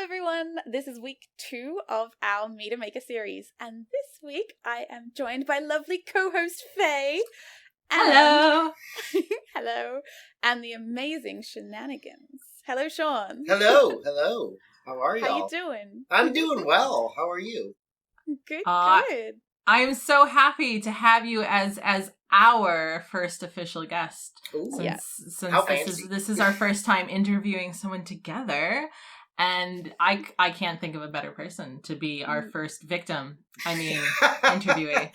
everyone. This is week 2 of our Meet a Maker series, and this week I am joined by lovely co-host Faye. Hello. Hello. And the amazing Seanangians. Hello, Sean. Hello. How are y'all? How you doing? I'm doing well. How are you? Good. I am so happy to have you as our first official guest. Ooh. Since How this is our first time interviewing someone together, and I can't think of a better person to be our first victim. I mean, interviewee.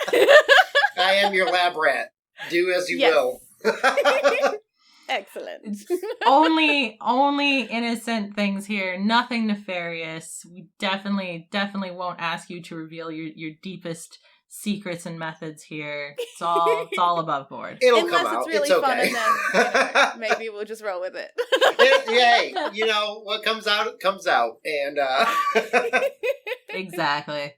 I am your lab rat. Do as you will. Excellent. only innocent things here. Nothing nefarious. We definitely won't ask you to reveal your deepest secrets and methods here. It's all above board. It'll Unless come out. It's really it's fun, okay. and then maybe we'll just roll with it. Hey, what comes out comes out, and Exactly.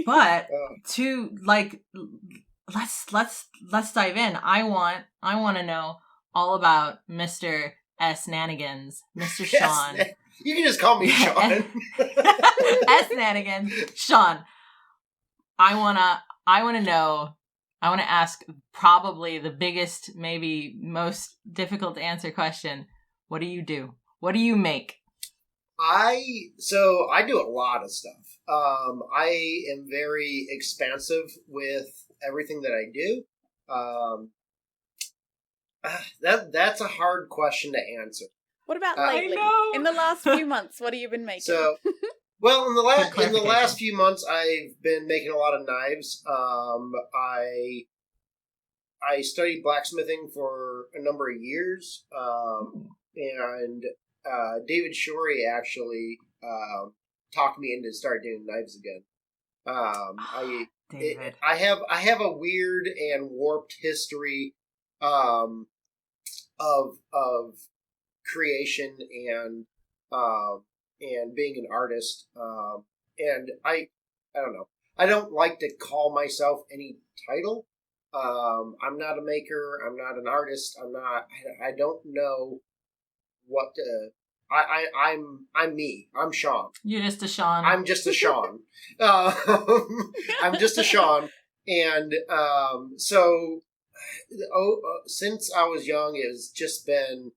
But to let's dive in. I want to know all about Mr. Snanigans, Mr. Sean. You can just call me Sean. Snanigans, Sean. I wanna know. I want to ask probably the biggest, maybe most difficult to answer question. What do you do? What do you make? I do a lot of stuff. I am very expansive with everything that I do. That's a hard question to answer. What about lately? In the last few months, what have you been making? So, well, in the last few months, I've been making a lot of knives. I studied blacksmithing for a number of years, and David Shorey actually talked me into start doing knives again. I have a weird and warped history of creation and being an artist, and I don't know. I don't like to call myself any title. I'm not a maker. I'm not an artist. I don't know what to. I'm me. I'm Sean. You're just a Sean. I'm just a Sean. I'm just a Sean, and since I was young, it's just been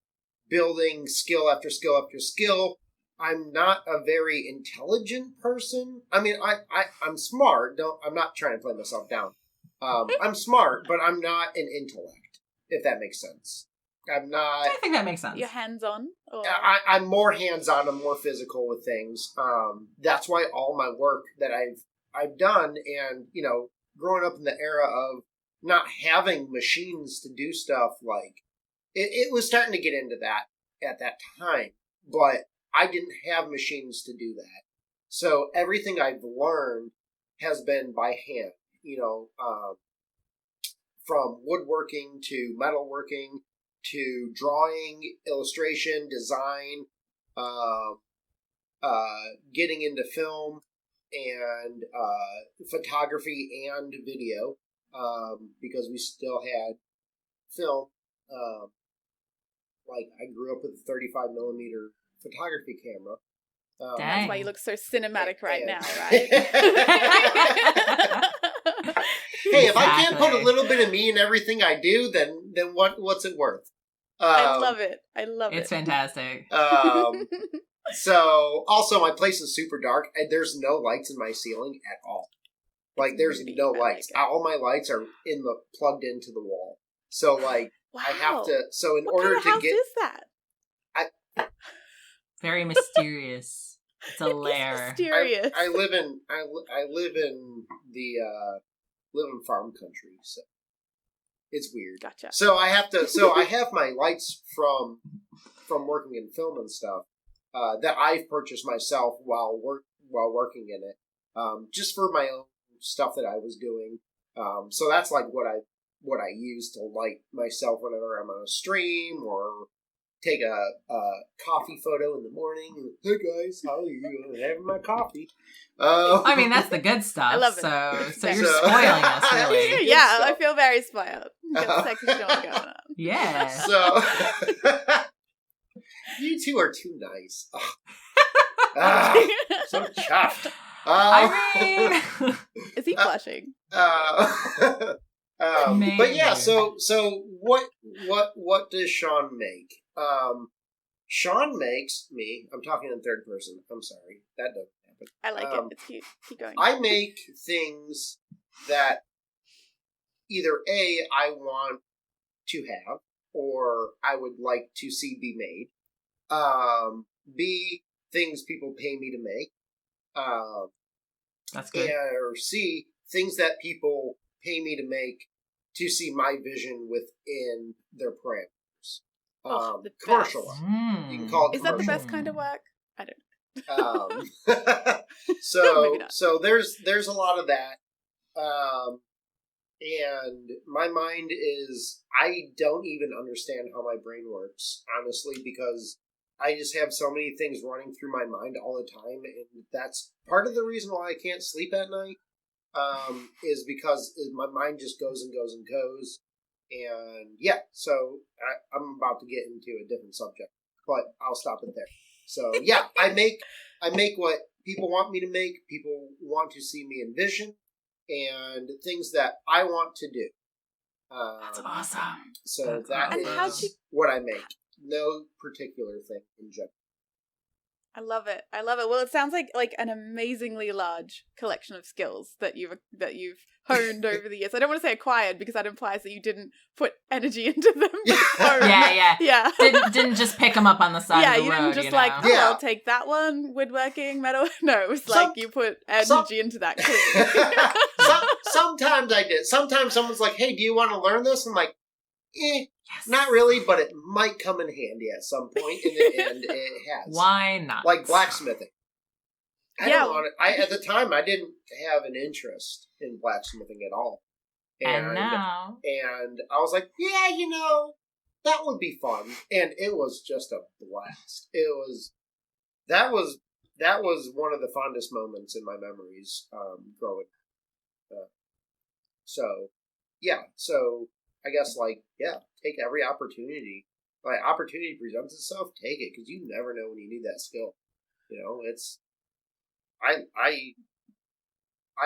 building skill after skill after skill. I'm not a very intelligent person. I mean, I'm smart. I'm not trying to play myself down. I'm smart, but I'm not an intellect, if that makes sense. I'm not. I think that makes sense. You're hands-on? Or... I'm more hands-on. I'm more physical with things. That's why all my work that I've done, and growing up in the era of not having machines to do stuff, like it was starting to get into that at that time, but I didn't have machines to do that. So everything I've learned has been by hand. From woodworking to metalworking to drawing, illustration, design, getting into film and photography and video, because we still had film. I grew up with a 35 millimeter photography camera. That's why you look so cinematic right now, right? Hey, if I can't put a little bit of me in everything I do, then what's it worth? I love it. It's fantastic. So, also, my place is super dark, and there's no lights in my ceiling at all. There's really no lights. All my lights are plugged into the wall. So, wow. I have to. So, What kind of house is that? Very mysterious. It's a lair. Mysterious. I live in farm country, so it's weird. Gotcha. So I have to. So I have my lights from working in film and stuff that I've purchased myself while working in it, just for my own stuff that I was doing. So that's what I use to light myself whenever I'm on a stream or take a coffee photo in the morning. Hey guys, how are you? I'm having my coffee. I mean, that's the good stuff. I love it. So you're spoiling us, really. Yeah, I feel very spoiled. Got sexy Sean going on. Yeah. So you two are too nice. So chuffed. I mean, Is he blushing? But yeah, so what does Sean make? Sean makes me. I'm talking in third person. I'm sorry, that doesn't happen. I like it. It's cute. Keep going. I make things that either A, I want to have, or I would like to see be made. B, things people pay me to make. That's good. Or C, things that people pay me to make to see my vision within their parameters. The Commercial best. work. You can call it Is that the commercial best kind of work? I don't So Maybe not. there's a lot of that. And my mind is, I don't even understand how my brain works, honestly, because I just have so many things running through my mind all the time, and that's part of the reason why I can't sleep at night, is because my mind just goes and goes and goes. And yeah, so I'm about to get into a different subject, but I'll stop it there. So yeah, I make what people want me to make, people want to see me envision, and things that I want to do. That's awesome. So That's that awesome. is what I make. No particular thing in general. I love it. I love it. Well, it sounds like an amazingly large collection of skills that you've honed over the years. I don't want to say acquired because that implies that you didn't put energy into them. Yeah. Didn't just pick them up on the side of the road. You didn't just I'll take that one, woodworking, metal. No, it was like you put energy into that. Sometimes I did. Sometimes someone's like, "Hey, do you want to learn this?" I'm like, yes. Not really, but it might come in handy at some point, and it has. Why not? Like blacksmithing. At the time, I didn't have an interest in blacksmithing at all. And now? And I was like, yeah, that would be fun. And it was just a blast. That was one of the fondest moments in my memories growing up. So I guess, take every opportunity. Like, opportunity presents itself, take it, because you never know when you need that skill. It's... I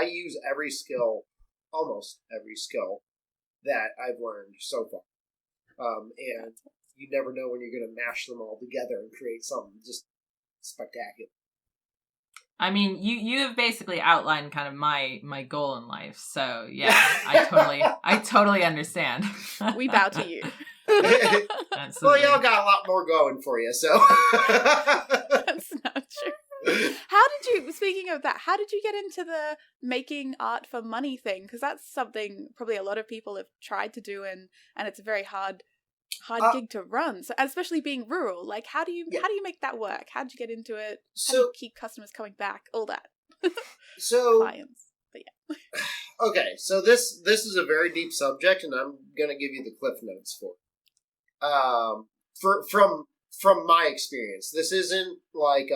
use almost every skill that I've learned so far. And you never know when you're going to mash them all together and create something just spectacular. I mean, you have basically outlined kind of my goal in life. So yeah, I totally understand. We bow to you. Well, y'all got a lot more going for you, so. That's not true. Speaking of that, how did you get into the making art for money thing? Because that's something probably a lot of people have tried to do, and it's a very hard gig to run. So, especially being rural, like how do you make that work? How did you get into it? How do you keep customers coming back? All that. Clients. But yeah. Okay, so this is a very deep subject, and I'm gonna give you the cliff notes for it. From my experience, this isn't like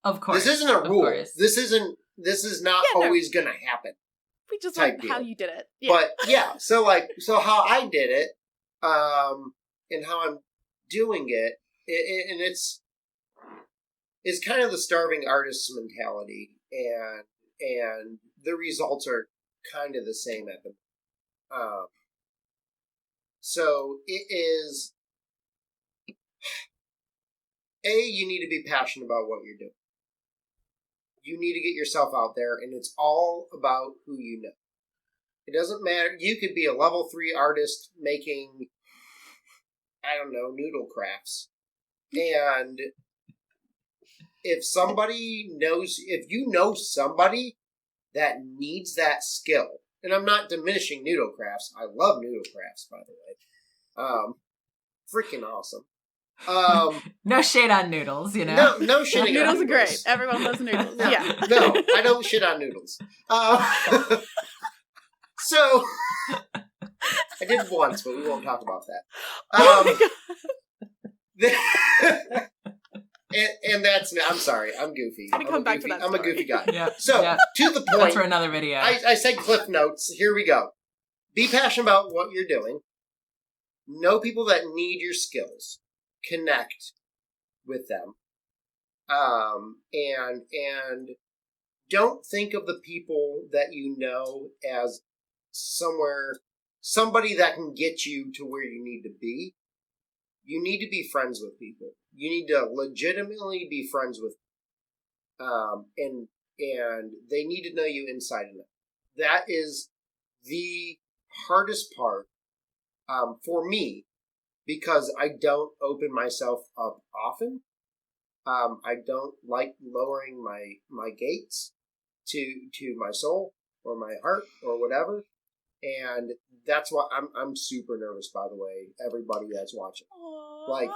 of course, this isn't a rule. This is not always gonna happen. We just learned how you did it. Yeah. But yeah, so how I did it, and how I'm doing it, and it's kind of the starving artist's mentality, and the results are kind of the same at the so it is you need to be passionate about what you're doing. You need to get yourself out there, and it's all about who you know. It doesn't matter. You could be a level 3 artist making, I don't know, noodle crafts. And if you know somebody that needs that skill, and I'm not diminishing noodle crafts. I love noodle crafts, by the way. Freaking awesome. No shade on noodles, No shit on noodles. Noodles are great. Everyone loves noodles. Yeah. No, I don't shit on noodles. So, I did once, but we won't talk about that. Oh my God. and that's... I'm sorry, I'm goofy. I'm a goofy guy. Yeah. So, to the point... That's for another video. I said cliff notes. Here we go. Be passionate about what you're doing. Know people that need your skills. Connect with them. And don't think of the people that you know as somebody that can get you to where you need to be. You need to be friends with people. You need to legitimately be friends with, and they need to know you inside and out. That is the hardest part for me, because I don't open myself up often. I don't like lowering my gates to my soul or my heart or whatever. And that's why I'm super nervous, by the way, everybody that's watching. Aww. Like,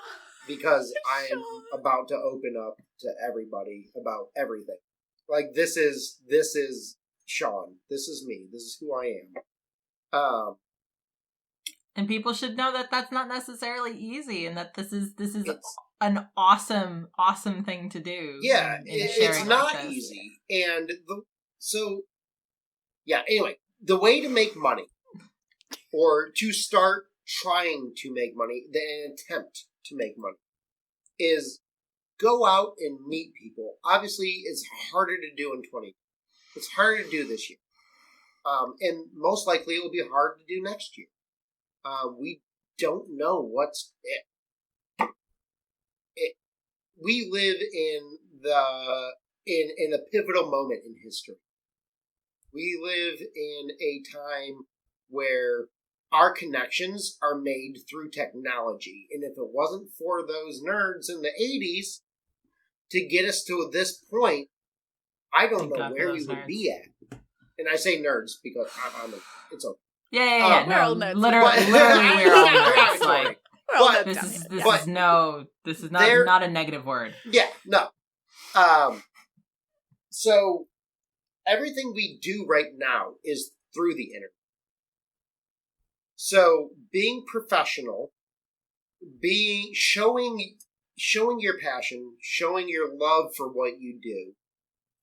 because I'm Sean. about to open up to everybody about everything. Like, this is Sean. This is me. This is who I am. And people should know that that's not necessarily easy, and that this is an awesome thing to do. Yeah, it's not like easy. And anyway, the way to make money, or to start trying to make money, the attempt to make money, is go out and meet people. Obviously, it's harder to do in 20. It's harder to do this year. And most likely it will be hard to do next year. We don't know what's it. We live in a pivotal moment in history. We live in a time where our connections are made through technology. And if it wasn't for those nerds in the 80s to get us to this point, I don't know where we would be at. And I say nerds because it's okay. Yeah. We're all nerds. Literally, we're all nerds. Like, We're all but nerds this is not a negative word. Yeah, no. So everything we do right now is through the internet. So being professional, showing your passion, showing your love for what you do,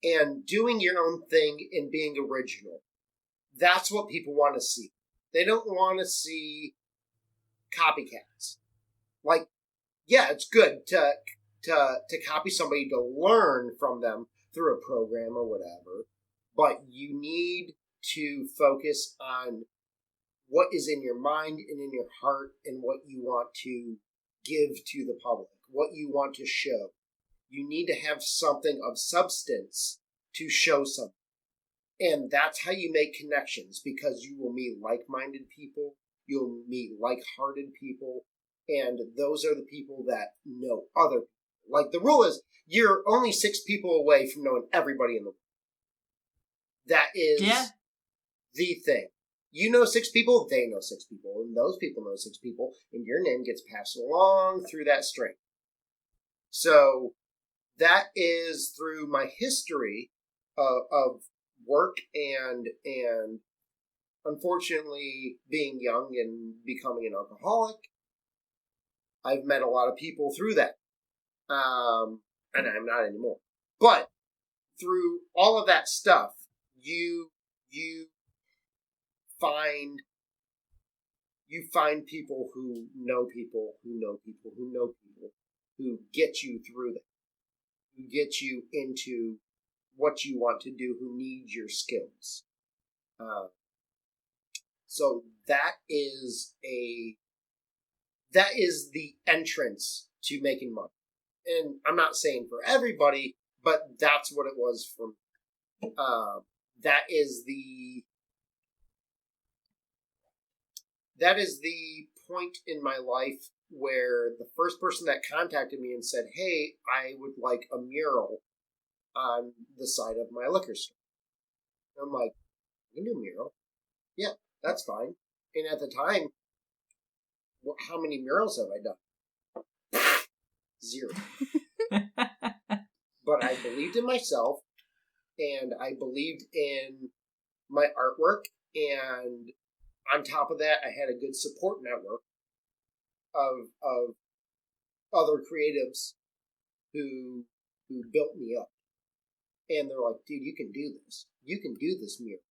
and doing your own thing and being original. That's what people want to see. They don't want to see copycats. Like, yeah, it's good to copy somebody, to learn from them through a program or whatever, but you need to focus on what is in your mind and in your heart and what you want to give to the public, what you want to show. You need to have something of substance to show something. And that's how you make connections, because you will meet like-minded people, you'll meet like-hearted people, and those are the people that know other people. Like, the rule is, you're only 6 people away from knowing everybody in the world. That is the thing. You know 6 people, they know 6 people, and those people know 6 people, and your name gets passed along through that string. So that is through my history of work and unfortunately being young and becoming an alcoholic. I've met a lot of people through that. And I'm not anymore. But through all of that stuff, you find people who know people who know people who know people who get you through that, who get you into what you want to do, who need your skills. So that is the entrance to making money. And I'm not saying for everybody, but that's what it was for me. That is the point in my life where the first person that contacted me and said, hey, I would like a mural on the side of my liquor store. I'm like, you can do a mural. Yeah, that's fine. And at the time, how many murals have I done? 0. But I believed in myself, and I believed in my artwork, and on top of that, I had a good support network of other creatives who built me up. And they're like, dude, you can do this. You can do this mural.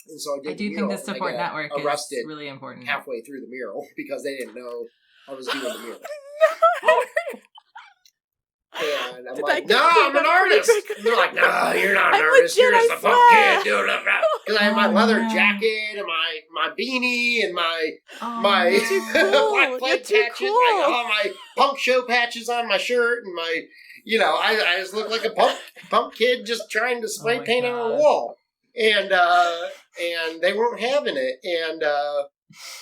And so I did. I do think the support network is really important. Halfway through the mural because they didn't know I was doing the mural. And I'm Did like, that get no, I'm cleaned an up pretty artist. quickly? And they're like, no, you're not an I'm artist. legit, You're just I a punk swear. kid doing it. Because I had my Oh, leather no. jacket and my beanie and my Oh, You're too cool. black You're flag too patches, cool. like all my punk show patches on my shirt, and my, I just look like a punk kid just trying to spray my paint on a God. wall, and they weren't having it, and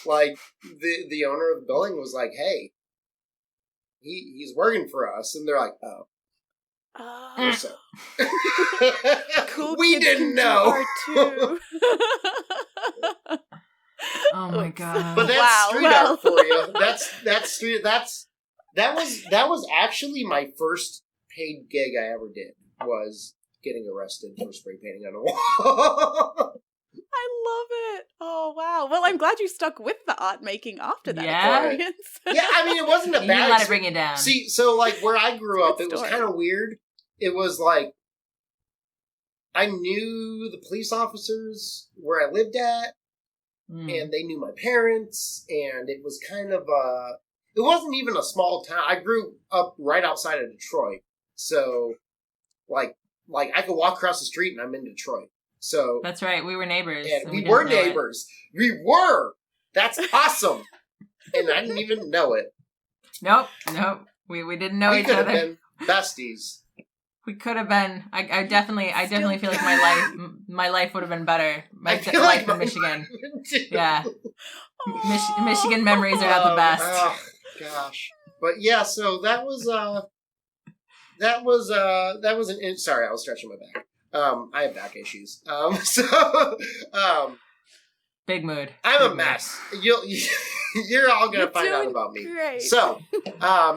like the owner of the building was like, hey, he's working for us, and they're like, oh. Oh, So. cool We kids didn't can know. do art too. Oh my Oops. God. But that's Wow, street well. art for you. That's street. That was actually my first paid gig I ever did. Was getting arrested for spray painting on a wall. I love it. Oh, wow. Well, I'm glad you stuck with the art making after that Yeah. experience. Yeah, I mean, it wasn't a You bad. let it bring you down. See, so like where I grew up, Good it was story. kind of weird. It was like I knew the police officers where I lived at, and they knew my parents, and it was kind of it wasn't even a small town. I grew up right outside of Detroit, so like I could walk across the street and I'm in Detroit. So That's right. We were neighbors. and we didn't were know it. neighbors. We were. That's awesome, and I didn't even know it. Nope. We didn't know We each could have other. been besties. We could have been. I definitely feel like my life would have been better. My I feel life like in Michigan. too. Yeah. Aw. Michigan memories are not the best. Oh, gosh. But yeah, so that was sorry, I was stretching my back. I have back issues. Big mood. I'm Big a mood. mess. You're all gonna You're find out doing about me. great. So,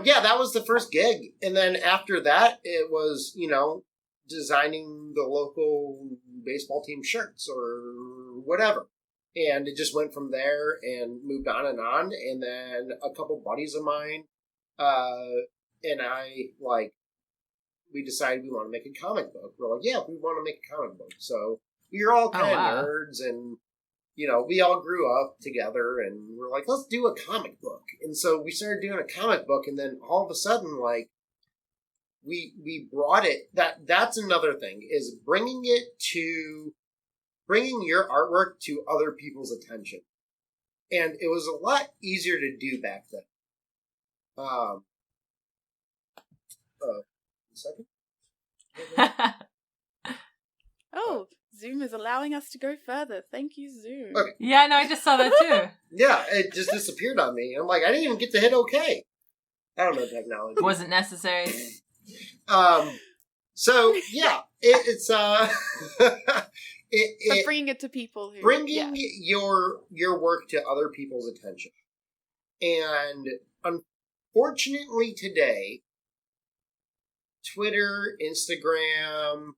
yeah, that was the first gig, and then after that, it was designing the local baseball team shirts or whatever, and it just went from there and moved on, and then a couple buddies of mine, and I we decided we want to make a comic book. We're like, yeah, we want to make a comic book, so we were all kind of wow. nerds and. We all grew up together, and we're like, let's do a comic book. And so we started doing a comic book, and then all of a sudden, we brought it. That's another thing, is bringing your artwork to other people's attention. And it was a lot easier to do back then. Second? Oh, Zoom is allowing us to go further. Thank you, Zoom. Okay. Yeah, no, I just saw that too. Yeah, it just disappeared on me. I'm like, I didn't even get to hit OK. I don't know technology. Wasn't necessary. So yeah, it's But bringing it to people who bringing your work to other people's attention, and unfortunately today, Twitter, Instagram,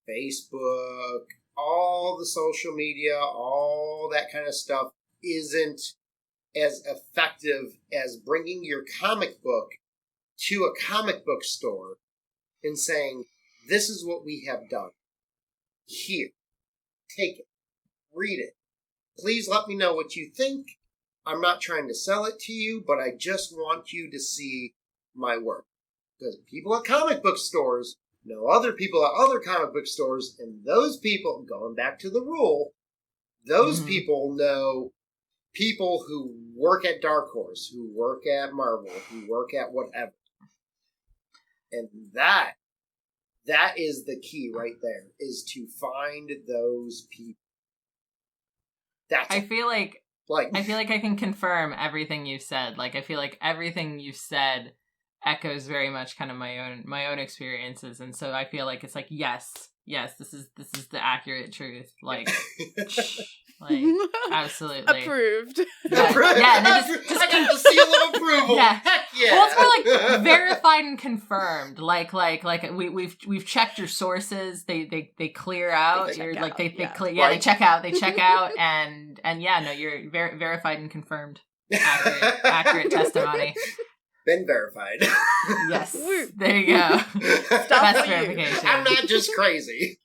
Facebook, all the social media, all that kind of stuff isn't as effective as bringing your comic book to a comic book store and saying, this is what we have done. Here, take it, read it. Please let me know what you think. I'm not trying to sell it to you, but I just want you to see my work. Because people at comic book stores know other people at other comic book stores, and those people, going back to the rule, those people know people who work at Dark Horse, who work at Marvel, who work at whatever. And that is the key right there, is to find those people. I feel like I can confirm everything you've said. I feel like everything you've said echoes very much kind of my own experiences, and so I feel like it's like yes, this is the accurate truth. Absolutely approved. Yeah, and then just I got the seal of approval. Yeah. Heck yeah. Well, it's more like verified and confirmed. We've checked your sources. They clear out. They check You're out, they yeah. clear. Yeah, Right. They check out, and yeah, no, you're verified and confirmed. Accurate testimony. Been verified. Yes. Woo. There you go. Stop Best for you. verification. I'm not just crazy.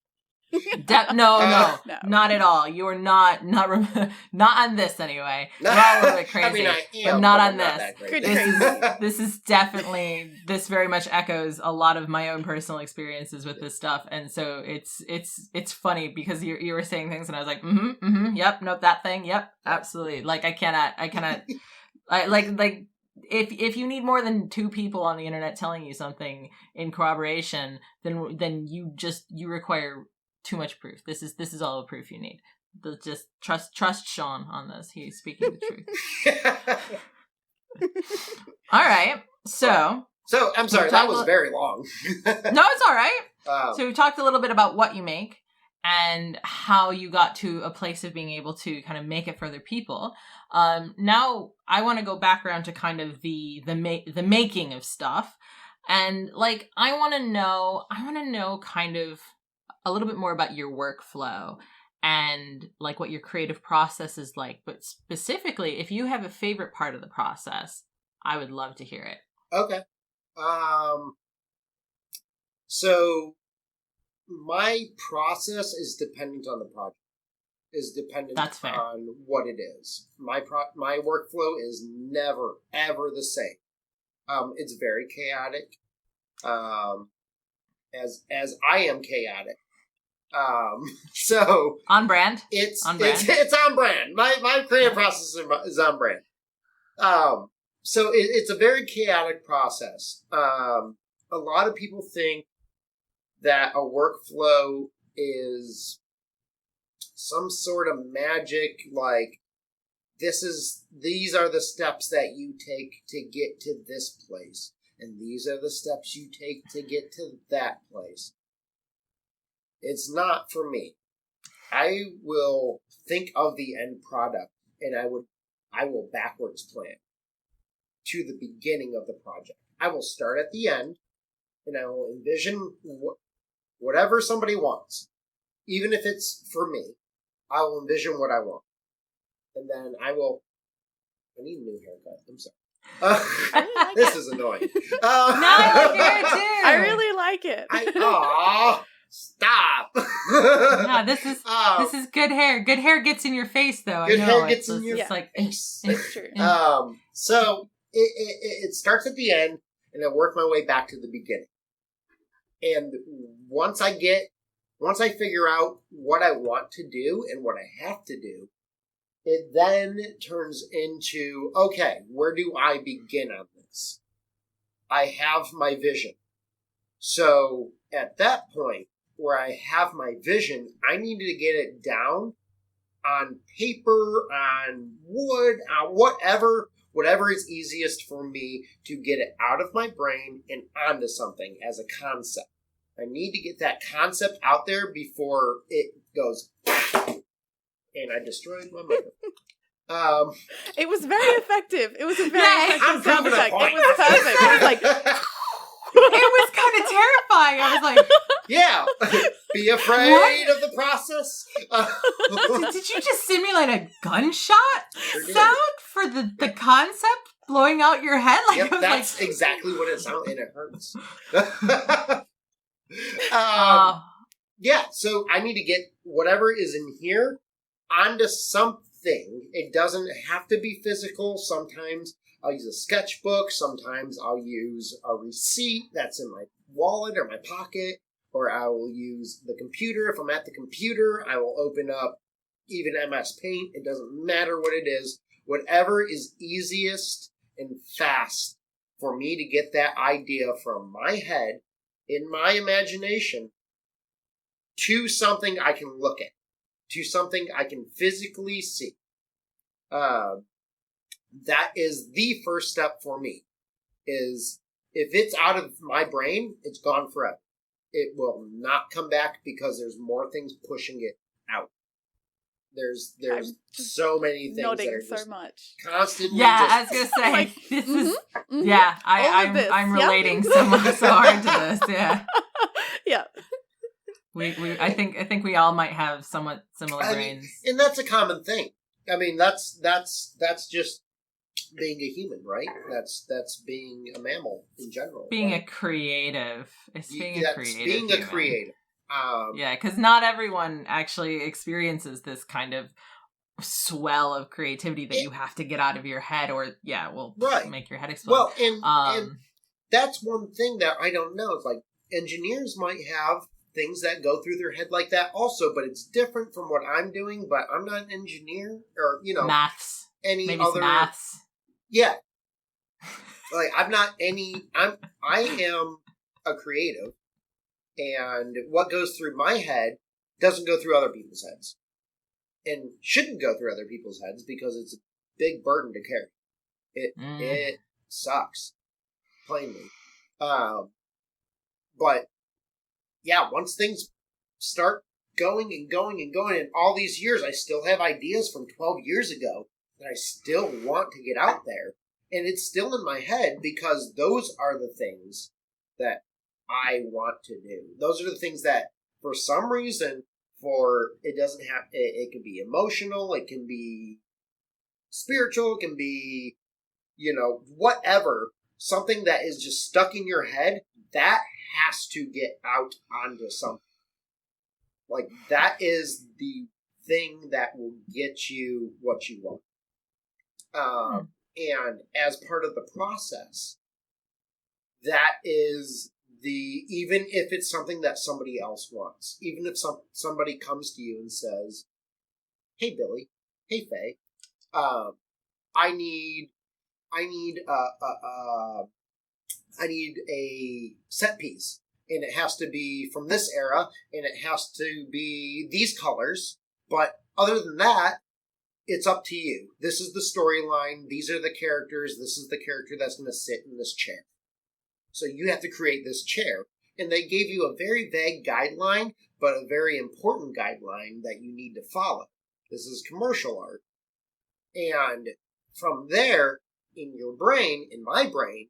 No, No. not at all. You are not on this anyway. We're all a little bit crazy, I mean, I am, but not I'm on not this. that crazy. This is definitely, this very much echoes a lot of my own personal experiences with this stuff, and so it's funny because you were saying things and I was like, yep, nope, that thing, yep, absolutely. Like I cannot, like if you need more than 2 people on the internet telling you something in corroboration, then you require too much proof. This is all the proof you need. Just trust Sean on this. He's speaking the truth. All right. So I'm sorry, that was very long. No, it's all right. So we talked a little bit about what you make and how you got to a place of being able to kind of make it for other people. Now I want to go back around to kind of the making of stuff, and like I want to know kind of a little bit more about your workflow and like what your creative process is like. But specifically, if you have a favorite part of the process, I would love to hear it. Okay. So my process is dependent on the project. Is dependent That's fair. on what it is. My workflow is never ever the same. It's very chaotic. As I am chaotic. So on brand. It's on brand. It's on brand. My creative process is on brand. So it's a very chaotic process. A lot of people think that a workflow is some sort of magic, like these are the steps that you take to get to this place, and these are the steps you take to get to that place. It's not for me. I will think of the end product, and I will backwards plan to the beginning of the project. I will start at the end, and I will envision whatever somebody wants. Even if it's for me, I will envision what I want. And then I need a new haircut. I'm sorry. This is annoying. No, I like your hair too. I really like it. Stop. No, this is good hair. Good hair gets in your face, though. Good I know hair gets in your face. It's true. So it starts at the end, and I work my way back to the beginning. And once I figure out what I want to do and what I have to do, it then turns into, okay, where do I begin on this? I have my vision. So at that point, where I have my vision, I need to get it down on paper, on wood, on whatever is easiest for me to get it out of my brain and onto something as a concept. I need to get that concept out there before it goes, and I destroyed my microphone. It was very effective. It was a very effective sound effect. Point. It was perfect. It was like... It was kind of terrifying. I was like, yeah, be afraid of the process. Did you just simulate a gunshot Sure sound for the concept blowing out your head? Like, yep, that's like... exactly what it sounds, and it hurts. Yeah, so I need to get whatever is in here onto something. It doesn't have to be physical. Sometimes I'll use a sketchbook. Sometimes I'll use a receipt that's in my wallet or my pocket, or I will use the computer. If I'm at the computer, I will open up even MS Paint. It doesn't matter what it is. Whatever is easiest and fast for me to get that idea from my head, in my imagination, to something I can look at, to something I can physically see. That is the first step for me, is if it's out of my brain, it's gone forever. It will not come back because there's more things pushing it out. There's so many things nodding that are so just much. constantly. Yeah, I was gonna say like, this is. Yeah, I'm yep. relating so hard to this. Yeah, yeah. I think we all might have somewhat similar brains, and that's a common thing. I mean, that's just being a human, right? That's being a mammal in general. being right? a creative. It's being a creative. Being a human. creative. Yeah, because not everyone actually experiences this kind of swell of creativity that you have to get out of your head, or will make your head explode. Well, and that's one thing that I don't know. It's like engineers might have things that go through their head like that also, but it's different from what I'm doing. But I'm not an engineer, or maths. Maybe other maths. Yeah, like I'm not any. I am a creative, and what goes through my head doesn't go through other people's heads, and shouldn't go through other people's heads because it's a big burden to carry. It sucks, plainly. But yeah, once things start going and going and going, and all these years, I still have ideas from 12 years ago that I still want to get out there. And it's still in my head because those are the things that I want to do. Those are the things that, for some reason, it can be emotional, it can be spiritual, it can be, whatever. Something that is just stuck in your head, that has to get out onto something. Like, that is the thing that will get you what you want. And as part of the process, that is even if it's something that somebody else wants, even if somebody comes to you and says, "Hey, Billy, hey, Faye, I need a set piece, and it has to be from this era, and it has to be these colors, but other than that, it's up to you. This is the storyline, these are the characters, this is the character that's going to sit in this chair. So you have to create this chair." And they gave you a very vague guideline, but a very important guideline that you need to follow. This is commercial art. And from there, in my brain,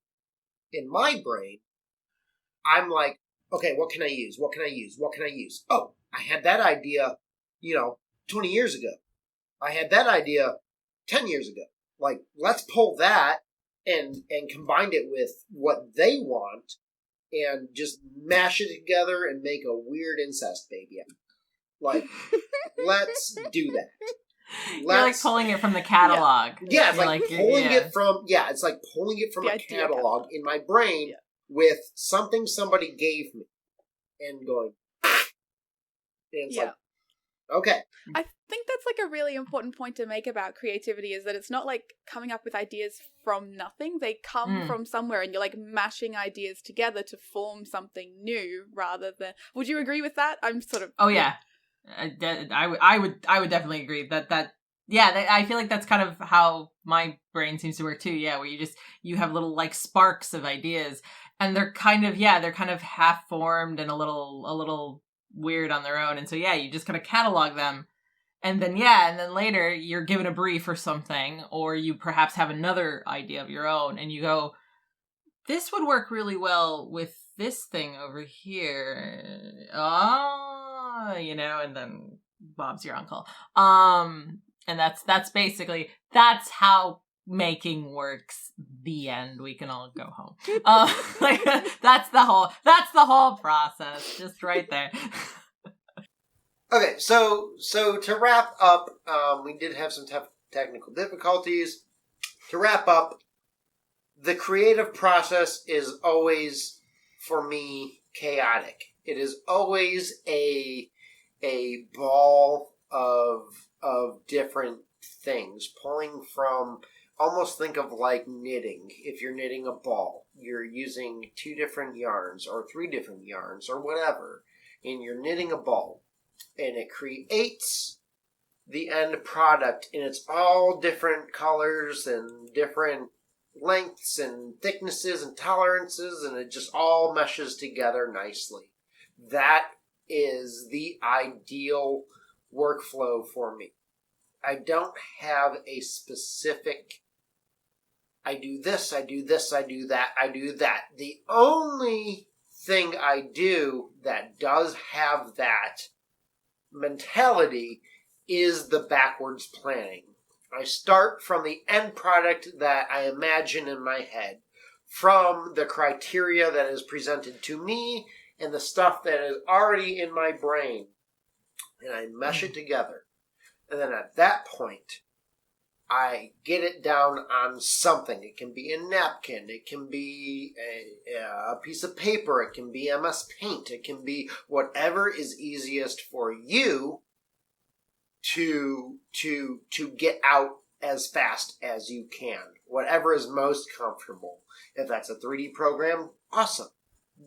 I'm like, okay, what can I use? Oh, I had that idea, 20 years ago. I had that idea 10 years ago. Like, let's pull that and combine it with what they want and just mash it together and make a weird incest baby. Like, let's do that. You're like pulling it from the catalog. Yeah, it's like pulling it from. Yeah, it's like pulling it from a catalog in my brain with something somebody gave me, and going. And it's like, okay. I think that's like a really important point to make about creativity, is that it's not like coming up with ideas from nothing. They come from somewhere, and you're like mashing ideas together to form something new rather than. Would you agree with that? I'm sort of. Oh yeah. I would definitely agree that I feel like that's kind of how my brain seems to work too. Yeah, where you have little like sparks of ideas, and they're kind of half formed and a little weird on their own, and so you just kind of catalog them, and then later you're given a brief or something, or you perhaps have another idea of your own, and you go, this would work really well with this thing over here. And then Bob's your uncle. And that's basically, that's how making works. The end. We can all go home. That's the whole process. Just right there. Okay, so to wrap up, we did have some technical difficulties. To wrap up, the creative process is always, for me, chaotic. It is always a ball of different things, pulling from, almost think of like knitting. If you're knitting a ball, you're using 2 different yarns or 3 different yarns or whatever, and you're knitting a ball, and it creates the end product, and it's all different colors and different lengths and thicknesses and tolerances, and it just all meshes together nicely. That is the ideal workflow for me. I don't have a specific, I do this, I do this, I do that, I do that. The only thing I do that does have that mentality is the backwards planning. I start from the end product that I imagine in my head, from the criteria that is presented to me and the stuff that is already in my brain, and I mesh it together. And then at that point, I get it down on something. It can be a napkin. It can be a piece of paper. It can be MS Paint. It can be whatever is easiest for you to get out as fast as you can. Whatever is most comfortable. If that's a 3D program, awesome.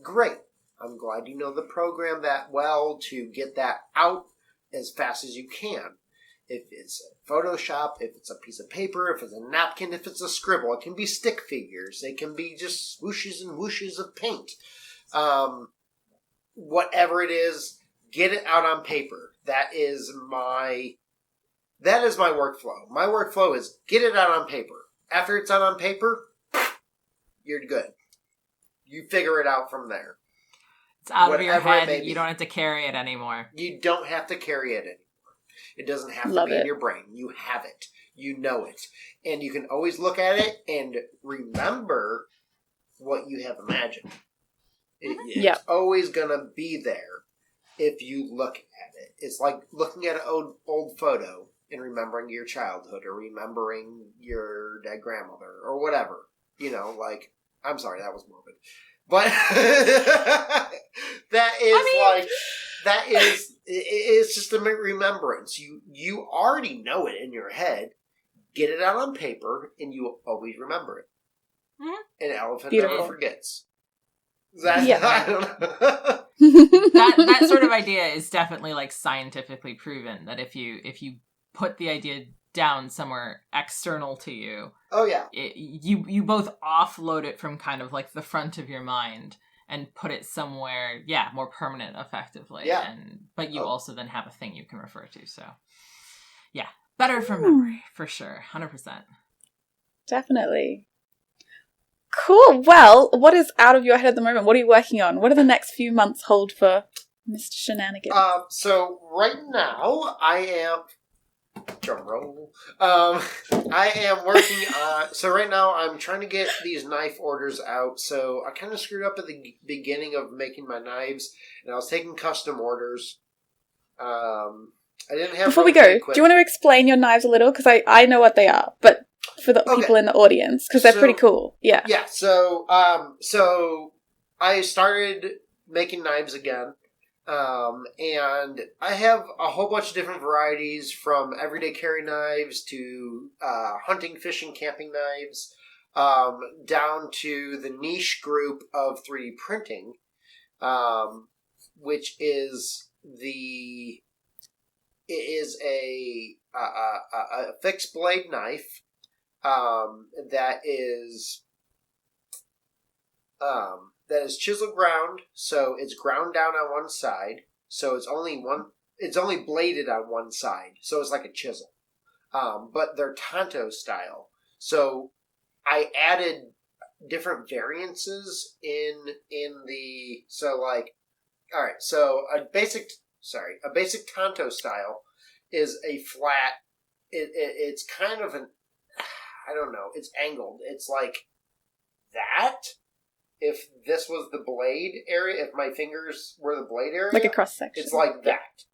Great. I'm glad you know the program that well to get that out as fast as you can. If it's Photoshop, if it's a piece of paper, if it's a napkin, if it's a scribble, it can be stick figures. It can be just swooshes and whooshes of paint. Whatever it is, get it out on paper. That is my workflow. My workflow is get it out on paper. After it's out on paper, you're good. You figure it out from there. It's out of your head. You don't have to carry it anymore. You don't have to carry it anymore. It doesn't have to be in your brain. You have it. You know it. And you can always look at it and remember what you have imagined. It's always going to be there if you look at it. It's like looking at an old photo and remembering your childhood or remembering your dead grandmother or whatever. You know, like, I'm sorry, that was morbid. But it's just a remembrance. You already know it in your head. Get it out on paper, and you will always remember it. Mm-hmm. An elephant never forgets. I don't know. that sort of idea is definitely like scientifically proven that if you put the idea down somewhere external to you, you both offload it from kind of like the front of your mind and put it somewhere, more permanent, effectively. Yeah. But you also then have a thing you can refer to. So, better from memory, for sure. 100%. Definitely. Cool. Well, what is out of your head at the moment? What are you working on? What do the next few months hold for Mr. Shenanigans? So right now, I am... Drum roll. I am working so right now I'm trying to get these knife orders out. So I kind of screwed up at the beginning of making my knives, and I was taking custom orders. I didn't have... Before we go, do you want to explain your knives a little? Because I know what they are, but for the people in the audience, because they're pretty cool. Yeah. Yeah, so I started making knives again. And I have a whole bunch of different varieties, from everyday carry knives to hunting, fishing, camping knives, down to the niche group of 3D printing, which is a fixed blade knife that is chisel ground, so it's ground down on one side, so it's only bladed on one side, so it's like a chisel. But they're Tonto style. So I added different variances in the, so like, alright, so a basic Tonto style is a flat, it's kind of I don't know, it's angled. It's like that. If this was the blade area, if my fingers were the blade area... Like a cross-section. It's like that.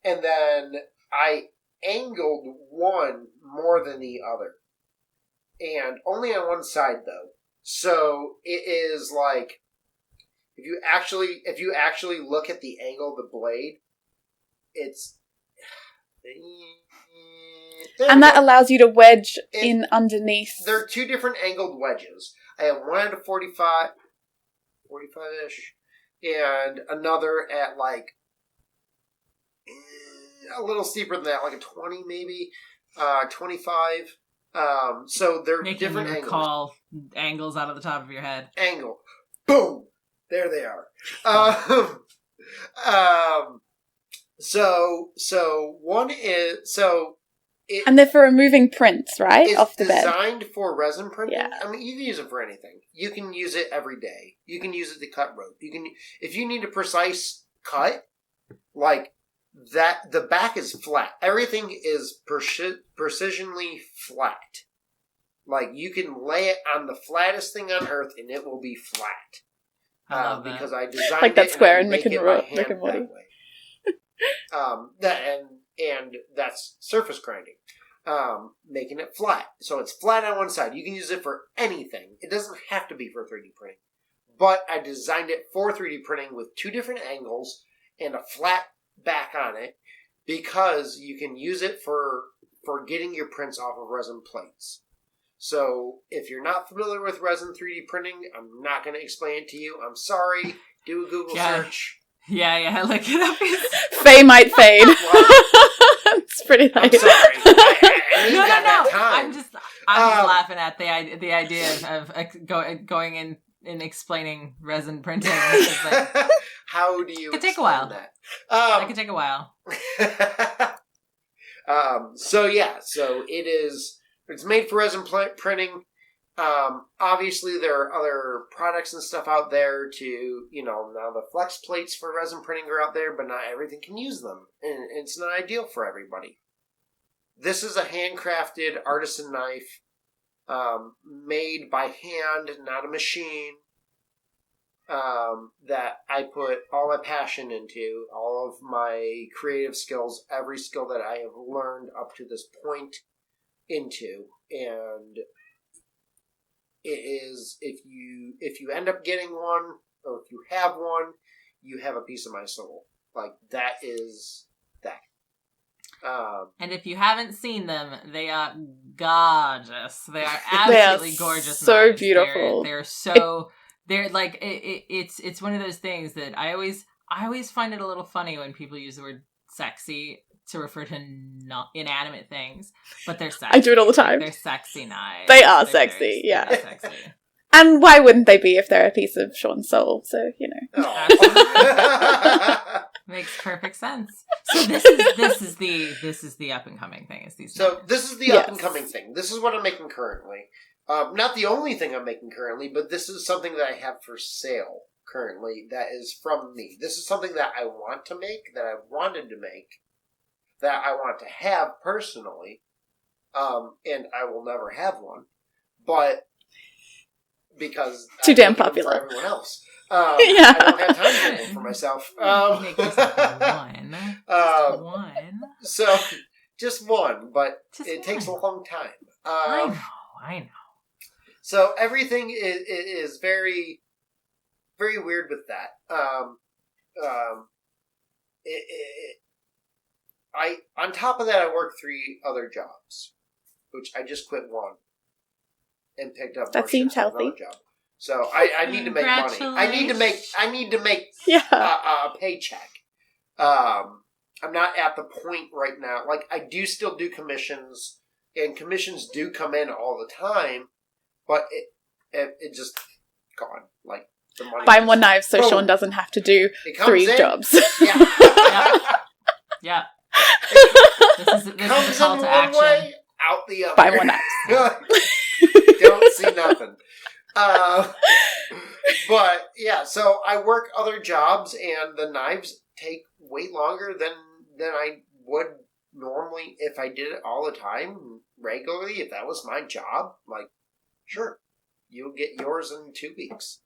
And then I angled one more than the other. And only on one side, though. So it is like... If you actually look at the angle of the blade, it's... And that allows you to wedge in underneath. There are two different angled wedges. I have one at a 45-ish, and another at like a little steeper than that, like a 20 maybe, 25. So they're making different you angles. Call angles out of the top of your head. Angle, boom, there they are. So one is and they're for removing prints, right? It's off the bed. Designed for resin printing. Yeah. I mean, you can use it for anything. You can use it every day. You can use it to cut rope. You can, if you need a precise cut, like that. The back is flat. Everything is precisionally flat. Like you can lay it on the flattest thing on earth, and it will be flat. I love that. Because I designed Like that it square and in I Rick make and it by Rick hand and Morty. that way. And that's surface grinding. Making it flat. So it's flat on one side. You can use it for anything. It doesn't have to be for 3D printing. But I designed it for 3D printing with 2 different angles and a flat back on it because you can use it for getting your prints off of resin plates. So if you're not familiar with resin 3D printing, I'm not going to explain it to you. I'm sorry. Do a Google search. Yeah, look it up. Faye might fade. It's pretty late. I'm sorry. I No. that time. I'm just laughing at the idea of going in and explaining resin printing. Like, how do you? It could take a while. That could take a while. So it is. It's made for resin printing. Obviously, there are other products and stuff out there to, now the flex plates for resin printing are out there, but not everything can use them. And it's not ideal for everybody. This is a handcrafted artisan knife, made by hand, not a machine, that I put all my passion into, all of my creative skills, every skill that I have learned up to this point into. And it is, if you end up getting one, or if you have one, you have a piece of my soul. Like, that is that. And if you haven't seen them, they are gorgeous. They are absolutely gorgeous. So knives. beautiful. They're like it's one of those things that I always find it a little funny when people use the word sexy to refer to not inanimate things, but they're sexy. I do it all the time. They're sexy knives. They are sexy, yeah. They're sexy. And why wouldn't they be if they're a piece of Sean's soul? So, Makes perfect sense. So this is the up and coming thing. Is these? So this is the up and coming thing. This is what I'm making currently. Not the only thing I'm making currently, but this is something that I have for sale currently. That is from me. This is something that I want to make, that I wanted to make, that I want to have personally, and I will never have one, but because too damn popular for everyone else. I don't have time to make one for myself. Make one. One. So just one, but it takes a long time. I know. So everything is very, very weird with that. On top of that, I work 3 other jobs, which I just quit one and picked up. That seems healthy. Job. So I need to make money. I need to make a paycheck. I'm not at the point right now. Like, I do still do commissions, and commissions do come in all the time, but it just gone. Like, the money. Buy more knives so Sean doesn't have to do 3 jobs. Yeah. This is a call to action. Way, out the other. Buy more knives. Don't see nothing. But yeah, so I work other jobs, and the knives take way longer than I would normally if I did it all the time, regularly. If that was my job, like, sure, you'll get yours in 2 weeks.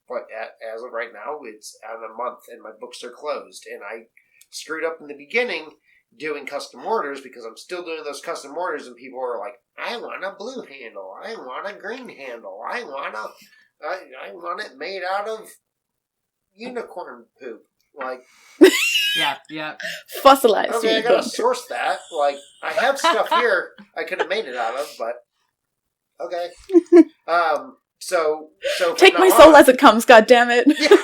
But as of right now, it's on a month, and my books are closed. And I screwed up in the beginning doing custom orders, because I'm still doing those custom orders, and people are like, I want a blue handle, I want a green handle, I want it made out of unicorn poop. Like, yeah. Fossilized. Okay, I gotta source that. Like, I have stuff here I could have made it out of, but okay. So take my soul as it comes. God damn it. Yeah.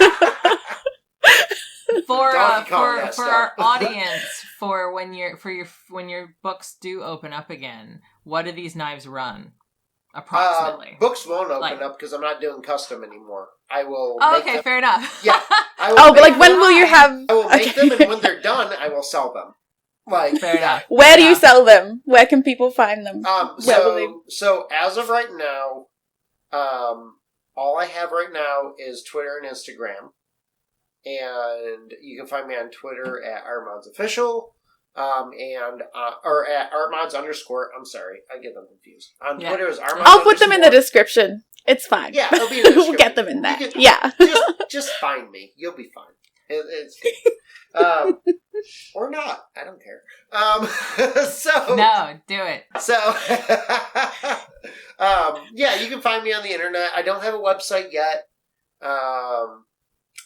For our audience, when your books do open up again, what do these knives run approximately? Books won't open up because I'm not doing custom anymore. I will. Okay, fair enough. Yeah. But like, when will you have? I will make them, and when they're done, I will sell them. Like, fair enough. Where do you sell them? Where can people find them? So as of right now, all I have right now is Twitter and Instagram. And you can find me on Twitter at ArtMods Official. or at ArtMods _ I'm sorry, I get them confused. On Twitter is ArtMods. I'll put them in the description. It's fine. Yeah, it'll be in the description. We'll get them in there. Just find me. You'll be fine. It's or not. I don't care. So no, do it. So yeah, you can find me on the internet. I don't have a website yet. My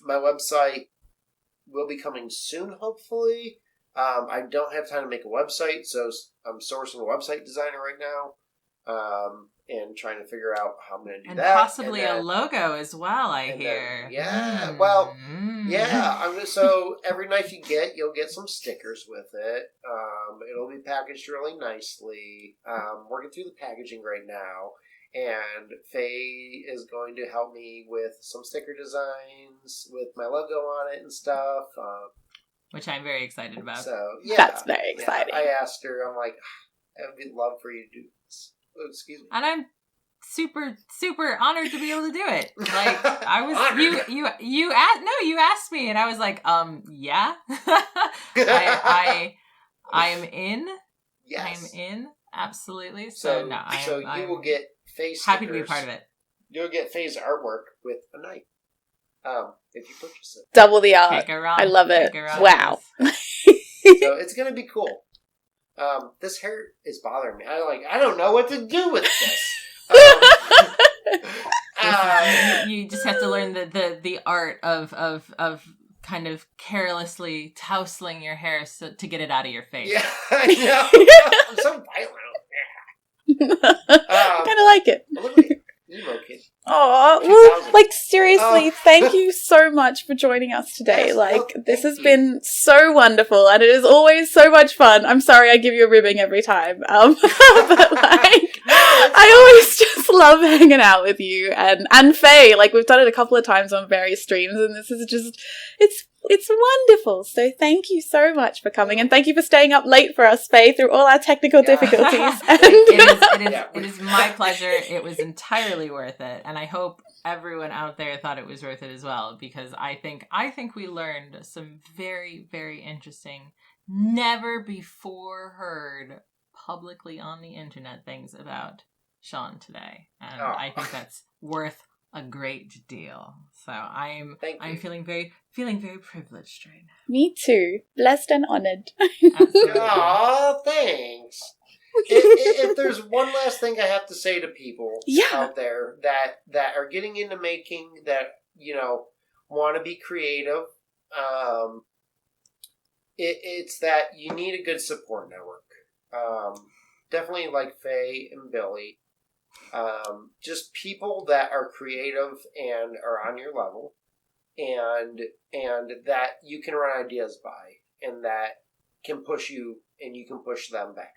website will be coming soon, hopefully. I don't have time to make a website, so I'm sourcing a website designer right now, and trying to figure out how I'm going to do that. And possibly a logo as well, I hear. So every knife you get, you'll get some stickers with it. It'll be packaged really nicely. Working through the packaging right now. And Faye is going to help me with some sticker designs with my logo on it and stuff. Which I'm very excited about. So, yeah. That's very exciting. I asked her, I'm like, I would love for you to do this. Oh, excuse me. And I'm super, super honored to be able to do it. Like, I was, you asked me, and I was like, yeah. I am in. Yes. I'm in. Absolutely. So you will get Faye's happy to be a part of it. You'll get Faye's artwork with a knife. If you purchase it. Double the art. I love it. Wow. So it's gonna be cool. This hair is bothering me. I don't know what to do with this. You just have to learn the art of kind of carelessly tousling your hair to get it out of your face. Yeah, I know. I'm so violent. Kind of like it. Look at me. Emo kid. Oh, like seriously, thank you so much for joining us today. Yes, this has been so wonderful, and it is always so much fun. I'm sorry I give you a ribbing every time, but I always just love hanging out with you and Faye. Like, we've done it a couple of times on various streams, and this is just it's wonderful. So thank you so much for coming, and thank you for staying up late for us, Faye, through all our technical difficulties. It is my pleasure. It was entirely worth it, and I hope everyone out there thought it was worth it as well, because I think we learned some very, very interesting, never before heard publicly on the internet things about Sean today, and I think that's worth a great deal. So I'm feeling very privileged right now. Me too. Blessed and honored. Aw, thanks. If there's one last thing I have to say to people out there that are getting into making, that want to be creative, it's that you need a good support network. Definitely like Faye and Billy. Just people that are creative and are on your level, and that you can run ideas by, and that can push you and you can push them back.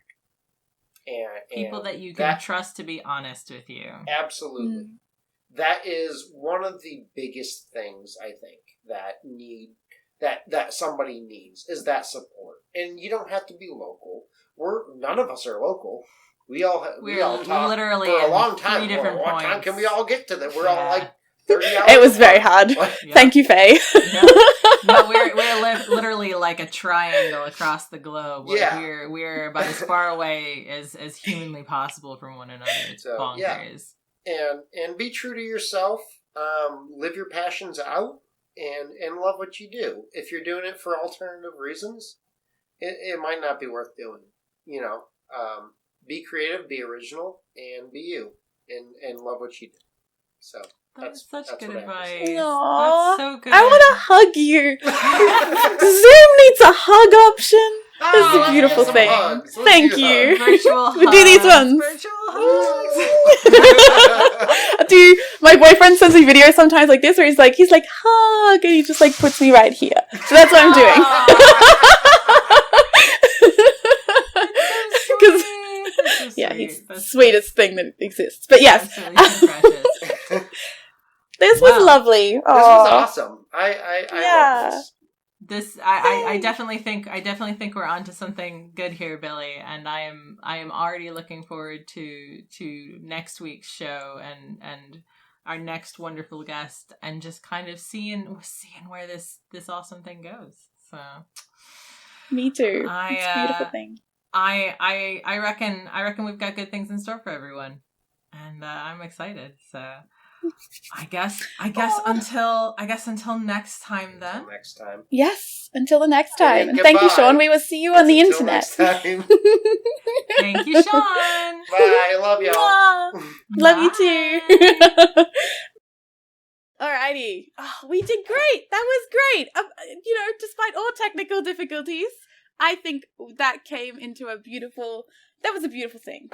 And people that you can trust to be honest with you. Absolutely. That is one of the biggest things I think that somebody needs, is that support. And you don't have to be local. None of us are local. We all talk literally for a long time. 3 different what points. time can we all get to that? We're all like 30 hours. It was very hard. Yeah. Thank you, Faye. No, we're literally like a triangle across the globe. Yeah. We're about as far away as humanly possible from one another. It's bonkers. Yeah. And be true to yourself. Live your passions out and love what you do. If you're doing it for alternative reasons, it might not be worth doing. Be creative, be original, and be you, and love what you do. So that's such good advice. Aww, that's so good. I want to hug you. Zoom needs a hug option. This is a beautiful thing. Thank you. Virtual hugs. We do these ones. Virtual hugs. My boyfriend sends me videos sometimes like this where he's like hug, and he just like puts me right here. So that's what I'm doing. Because he's the sweetest thing that exists. But yes, this was lovely. Aww. This was awesome. I love this. I definitely think we're onto something good here, Billy, and I am already looking forward to next week's show and our next wonderful guest, and just kind of seeing where this awesome thing goes. So Me too. I, It's a beautiful thing. I reckon we've got good things in store for everyone, and I'm excited. So I guess until next time then. Until next time. Yes, until the next time. And And thank you, goodbye. Sean. We will see you on the Until internet. next time. Thank you, Sean. Bye. Love y'all. Love you Bye. too. Alrighty. Oh, we did great. That was great. Despite all technical difficulties, I think that was a beautiful thing.